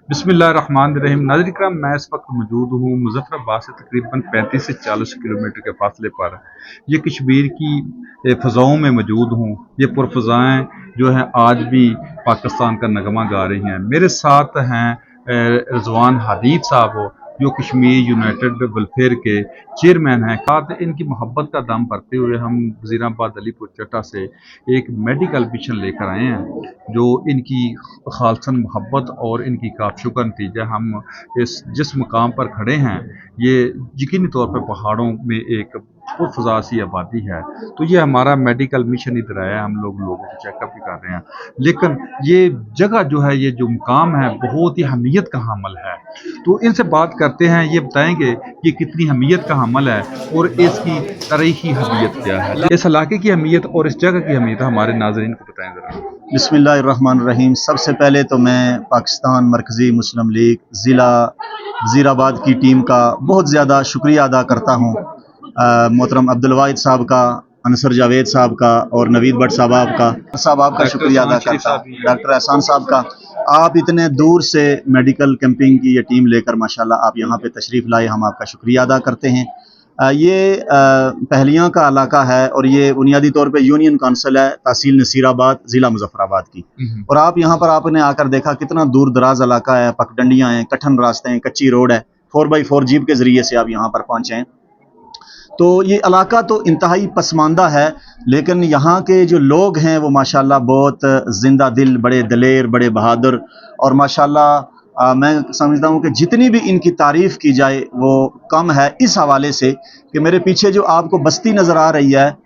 बिस्मिल्लाहिर्रहमानिर्रहीम। नाज़रीन इकराम, मैं इस वक्त मौजूद हूँ मुज़फ़्फ़राबाद से तकरीबन 35 से 40 किलोमीटर के फासले पर। ये कश्मीर की फ़ज़ाओं में मौजूद हूँ। ये पुरफ़ज़ाएँ जो हैं आज भी पाकिस्तान का नगमा गा रही हैं। मेरे साथ हैं रिज़वान हदीद साहब, जो कश्मीर यूनाइटेड वेलफेयर के चेयरमैन हैं। साथ इनकी मोहब्बत का दम भरते हुए हम वज़ीराबाद अलीपुर चट्टा से एक मेडिकल मिशन लेकर आए हैं, जो इनकी खालसन मोहब्बत और इनकी काविशों का नतीजा। हम जिस मुकाम पर खड़े हैं, ये यकीनी तौर पर पहाड़ों में एक पुरफ़ज़ा सी आबादी है। तो ये हमारा मेडिकल मिशन इधर आया है, हम लोगों को चेकअप भी कर रहे हैं। लेकिन ये जगह जो है, ये जो मुकाम है, बहुत ही अहमियत का हामिल है। तो इनसे बात करते हैं, ये बताएंगे कि कितनी अहमियत का हामिल है और इसकी तारीखी अहमियत क्या है। इस इलाके की अहमियत और इस जगह की अहमियत हमारे नाज़रीन को बताएं ज़रा। बिस्मिल्लाहिर्रहमानिर्रहीम। सबसे पहले तो मैं पाकिस्तान मरकज़ी मुस्लिम लीग ज़िला वज़ीराबाद की टीम का बहुत ज़्यादा शुक्रिया अदा करता हूँ। मोहतरम अब्दुल वाहिद साहब का, अनसर जावेद साहब का और नवीद भट्ट साहब आपका शुक्रिया अदा करता हूँ। डॉक्टर एहसान साहब का, आप इतने दूर से मेडिकल कैंपिंग की ये टीम लेकर माशाल्लाह आप यहाँ पे तशरीफ़ लाए, हम आपका शुक्रिया अदा करते हैं। ये पहलियाँ का इलाका है और ये बुनियादी तौर पे यूनियन काउंसिल है तहसील नसीराबाद ज़िला मुज़फ़्फ़राबाद की। और आप यहाँ पर आपने आकर देखा कितना दूर दराज इलाका है, पगडंडियाँ हैं, कठिन रास्ते हैं, कच्ची रोड है, 4x4 जीप के ज़रिए से आप यहाँ पर पहुँचे हैं। तो ये इलाका तो इंतहाई पसमानदा है, लेकिन यहाँ के जो लोग हैं वो माशाल्लाह बहुत ज़िंदा दिल, बड़े दलेर, बड़े बहादुर। और माशाल्लाह मैं समझता हूँ कि जितनी भी इनकी तारीफ़ की जाए वो कम है, इस हवाले से कि मेरे पीछे जो आपको बस्ती नज़र आ रही है,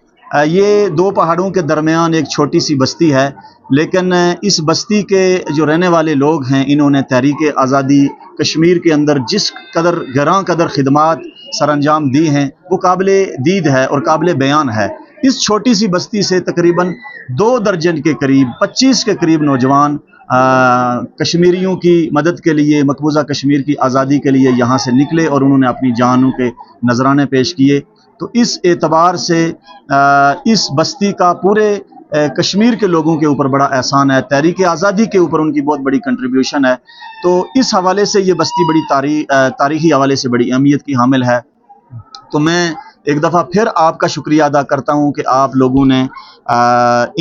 ये दो पहाड़ों के दरमियान एक छोटी सी बस्ती है। लेकिन इस बस्ती के जो रहने वाले लोग हैं, इन्होंने तहरीक आज़ादी कश्मीर के अंदर जिस कदर गरां कदर खिदमात सरअंजाम दी हैं, वो काबिले दीद है और काबिले बयान है। इस छोटी सी बस्ती से तकरीबन 2 दर्जन के करीब, 25 के करीब नौजवान कश्मीरियों की मदद के लिए, मकबूजा कश्मीर की आज़ादी के लिए यहाँ से निकले और उन्होंने अपनी जानों के नजराने पेश किए। तो इस एतबार से इस बस्ती का पूरे कश्मीर के लोगों के ऊपर बड़ा एहसान है, तहरीक आज़ादी के ऊपर उनकी बहुत बड़ी कंट्रीब्यूशन है। तो इस हवाले से ये बस्ती बड़ी तारीखी हवाले से बड़ी अहमियत की हामिल है। तो मैं एक दफ़ा फिर आपका शुक्रिया अदा करता हूँ कि आप लोगों ने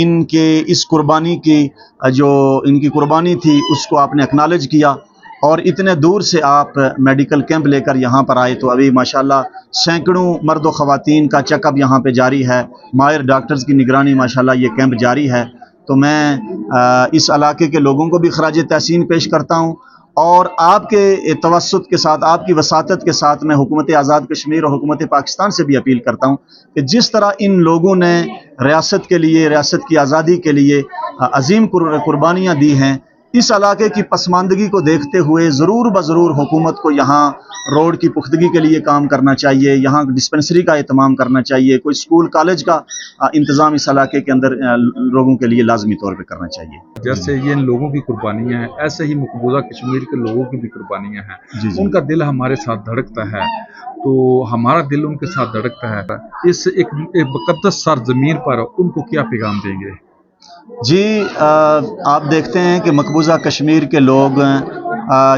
इनके इस कुर्बानी की जो इनकी कुर्बानी थी उसको आपने एक्नॉलेज किया और इतने दूर से आप मेडिकल कैंप लेकर यहाँ पर आए। तो अभी माशाल्लाह सैकड़ों मर्द व ख़वातीन का चेकअप यहाँ पे जारी है, माहिर डॉक्टर्स की निगरानी माशाल्लाह ये कैंप जारी है। तो मैं इस इलाके के लोगों को भी खराज तहसीन पेश करता हूँ और आपके तवस्सुत के साथ, आपकी वसातत के साथ मैं हुकूमत आज़ाद कश्मीर और हुकूमत पाकिस्तान से भी अपील करता हूँ कि जिस तरह इन लोगों ने रियासत के लिए, रियासत की आज़ादी के लिए अजीम कुर्बानियाँ दी हैं, इस इलाके की पसमानदगी को देखते हुए ज़रूर बज़रूर हुकूमत को यहाँ रोड की पुख्तगी के लिए काम करना चाहिए, यहाँ डिस्पेंसरी का एहतमाम करना चाहिए, कोई स्कूल कॉलेज का इंतज़ाम इस इलाके के अंदर लोगों के लिए लाजमी तौर पर करना चाहिए। जैसे ये इन लोगों की कुर्बानियाँ हैं, ऐसे ही मकबूजा कश्मीर के लोगों की भी कुर्बानियाँ हैं। जी। उनका दिल हमारे साथ धड़कता है, तो हमारा दिल उनके साथ धड़कता है। इस एक मुक़द्दस सरज़मीन पर उनको क्या पैगाम देंगे? जी, आप देखते हैं कि मकबूजा कश्मीर के लोग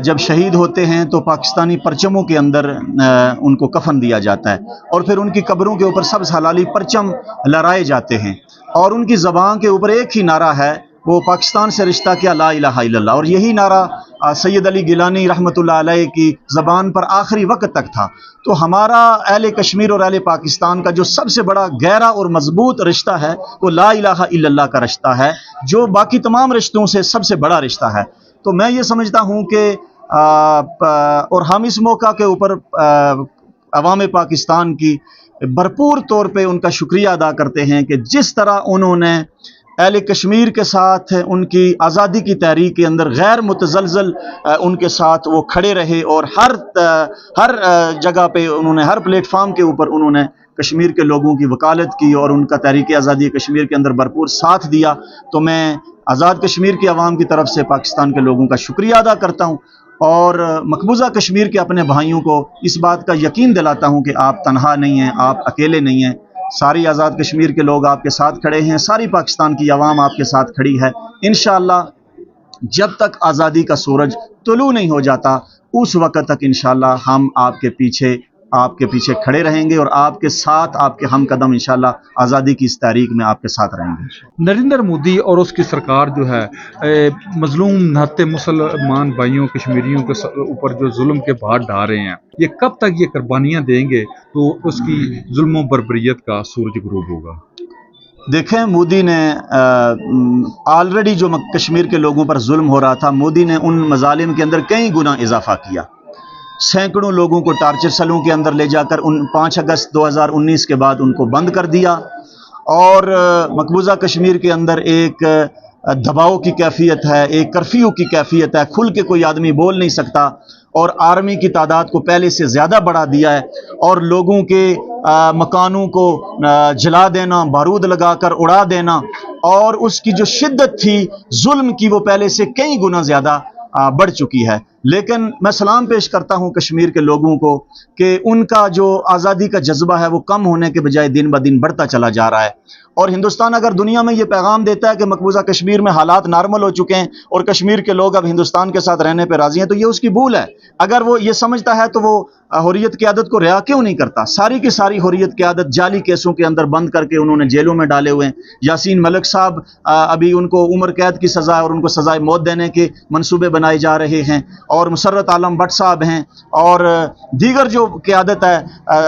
जब शहीद होते हैं तो पाकिस्तानी परचमों के अंदर उनको कफन दिया जाता है और फिर उनकी कब्रों के ऊपर सब्ज़ हलाली परचम लहराए जाते हैं और उनकी ज़बान के ऊपर एक ही नारा है, वो पाकिस्तान से रिश्ता क्या, ला इलाहा इल्लल्लाह। और यही नारा सैयद अली गिलानी रहमतुल्लाह अलैह की ज़बान पर आखिरी वक्त तक था। तो हमारा अहले कश्मीर और अहले पाकिस्तान का जो सबसे बड़ा गहरा और मजबूत रिश्ता है वो ला इलाहा इल्लल्लाह का रिश्ता है, जो बाकी तमाम रिश्तों से सबसे बड़ा रिश्ता है। तो मैं ये समझता हूँ कि और हम इस मौका के ऊपर अवाम पाकिस्तान की भरपूर तौर पे उनका शुक्रिया अदा करते हैं कि जिस तरह उन्होंने अहले कश्मीर के साथ उनकी आज़ादी की तहरीक के अंदर गैर मुतज़लज़ल उनके साथ वो खड़े रहे और हर जगह पे उन्होंने, हर प्लेटफार्म के ऊपर उन्होंने कश्मीर के लोगों की वकालत की और उनका तहरीक आज़ादी कश्मीर के अंदर भरपूर साथ दिया। तो मैं आज़ाद कश्मीर की आवाम की तरफ से पाकिस्तान के लोगों का शुक्रिया अदा करता हूँ और मकबूजा कश्मीर के अपने भाइयों को इस बात का यकीन दिलाता हूँ कि आप तनहा नहीं हैं, आप अकेले नहीं हैं। सारी आज़ाद कश्मीर के लोग आपके साथ खड़े हैं, सारी पाकिस्तान की आवाम आपके साथ खड़ी है। इंशाअल्लाह جب تک آزادی کا سورج طلوع نہیں ہو جاتا اس وقت تک انشاءاللہ ہم آپ کے پیچھے کھڑے رہیں گے اور آپ کے ساتھ آپ کے ہم قدم انشاءاللہ آزادی کی اس تحریک میں آپ کے ساتھ رہیں گے۔ نریندر مودی اور اس کی سرکار جو ہے مظلوم نہتے مسلمان بھائیوں کشمیریوں کے اوپر جو ظلم کے بہار ڈھا رہے ہیں، یہ کب تک یہ قربانیاں دیں گے تو اس کی ظلم و بربریت کا سورج غروب ہوگا؟ دیکھیں، مودی نے آلریڈی جو کشمیر کے لوگوں پر ظلم ہو رہا تھا، مودی نے ان مظالم کے اندر کئی گنا اضافہ کیا۔ سینکڑوں لوگوں کو ٹارچر سیلوں کے اندر لے جا کر 5 اگست 2019 کے بعد ان کو بند کر دیا، اور مقبوضہ کشمیر کے اندر ایک دباؤ کی کیفیت ہے، ایک کرفیو کی کیفیت ہے، کھل کے کوئی آدمی بول نہیں سکتا، اور آرمی کی تعداد کو پہلے سے زیادہ بڑھا دیا ہے، اور لوگوں کے مکانوں کو جلا دینا، بارود لگا کر اڑا دینا، اور اس کی جو شدت تھی ظلم کی وہ پہلے سے کئی گنا زیادہ بڑھ چکی ہے۔ لیکن میں سلام پیش کرتا ہوں کشمیر کے لوگوں کو کہ ان کا جو آزادی کا جذبہ ہے وہ کم ہونے کے بجائے دن بہ دن بڑھتا چلا جا رہا ہے، اور ہندوستان اگر دنیا میں یہ پیغام دیتا ہے کہ مقبوضہ کشمیر میں حالات نارمل ہو چکے ہیں اور کشمیر کے لوگ اب ہندوستان کے ساتھ رہنے پہ راضی ہیں، تو یہ اس کی بھول ہے۔ اگر وہ یہ سمجھتا ہے تو وہ حریت قیادت کو رعا کیوں نہیں کرتا؟ ساری کی ساری حریت قیادت جعلی کیسوں کے اندر بند کر کے انہوں نے جیلوں میں ڈالے ہوئے ہیں۔ یاسین ملک صاحب ابھی ان کو عمر قید کی سزا اور ان کو سزائے موت دینے کے منصوبے بنائے جا رہے ہیں، اور مسرت عالم بٹ صاحب ہیں، اور دیگر جو قیادت ہے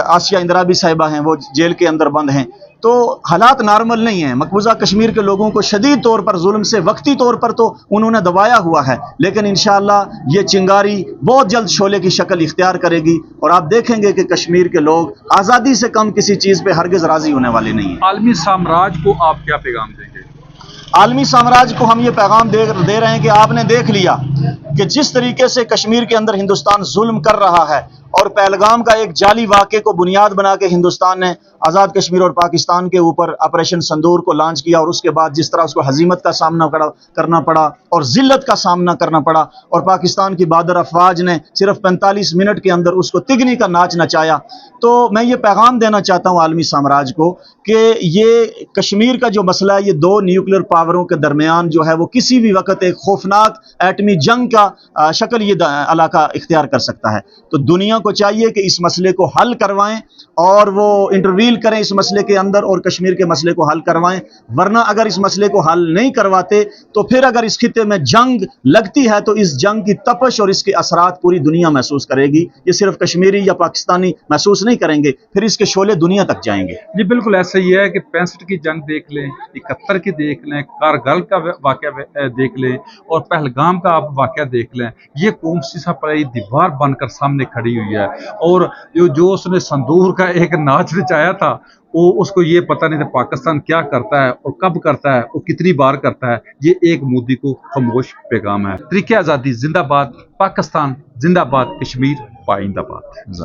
آسیہ اندرابی صاحبہ ہیں، وہ جیل کے اندر بند ہیں۔ تو حالات نارمل نہیں ہیں۔ مقبوضہ کشمیر کے لوگوں کو شدید طور پر ظلم سے وقتی طور پر تو انہوں نے دبایا ہوا ہے، لیکن انشاءاللہ یہ چنگاری بہت جلد شعلے کی شکل اختیار کرے گی، اور آپ دیکھیں گے کہ کشمیر کے لوگ آزادی سے کم کسی چیز پہ ہرگز راضی ہونے والے نہیں ہیں۔ عالمی سامراج کو آپ کیا پیغام دیں گے؟ عالمی سامراج کو ہم یہ پیغام دے رہے ہیں کہ آپ نے دیکھ لیا کہ جس طریقے سے کشمیر کے اندر ہندوستان ظلم کر رہا ہے، اور پہلگام کا ایک جعلی واقعے کو بنیاد بنا کے ہندوستان نے آزاد کشمیر اور پاکستان کے اوپر آپریشن سندور کو لانچ کیا، اور اس کے بعد جس طرح اس کو ہزیمت کا سامنا کرنا پڑا اور ذلت کا سامنا کرنا پڑا، اور پاکستان کی بہادر افواج نے صرف 45 منٹ کے اندر اس کو تگنی کا ناچ نچایا۔ تو میں یہ پیغام دینا چاہتا ہوں عالمی سامراج کو کہ یہ کشمیر کا جو مسئلہ ہے، یہ دو نیوکلیر پاوروں کے درمیان جو ہے وہ کسی بھی وقت ایک خوفناک ایٹمی جنگ کا شکل یہ علاقہ اختیار کر سکتا ہے۔ تو دنیا کو چاہیے کہ اس مسئلے کو حل کروائیں، اور وہ انٹرویل کریں اس مسئلے کے اندر اور کشمیر کے مسئلے کو حل کروائیں، ورنہ اگر اس مسئلے کو حل نہیں کرواتے تو پھر اگر اس خطے میں جنگ لگتی ہے تو اس جنگ کی تپش اور اس کے اثرات پوری دنیا محسوس کرے گی، یہ صرف کشمیری یا پاکستانی محسوس نہیں کریں گے، پھر اس کے شعلے دنیا تک جائیں گے۔ جی بالکل ایسا ہی ہے کہ 65 کی جنگ دیکھ لیں، 71 کی دیکھ لیں، کارگل کا واقعہ دیکھ لیں، اور پہلگام کا آپ واقعہ دیکھ لیں، یہ قوم سیسا پرائی دیوار بن کر سامنے کھڑی ہوئی ہے، اور جو اس نے سندور کا ایک ناچ نچایا تھا، وہ اس کو یہ پتہ نہیں تھا پاکستان کیا کرتا ہے اور کب کرتا ہے اور کتنی بار کرتا ہے۔ یہ ایک مودی کو خاموش پیغام ہے۔ تحریک آزادی زندہ باد، پاکستان زندہ باد، کشمیر پائندہ باد۔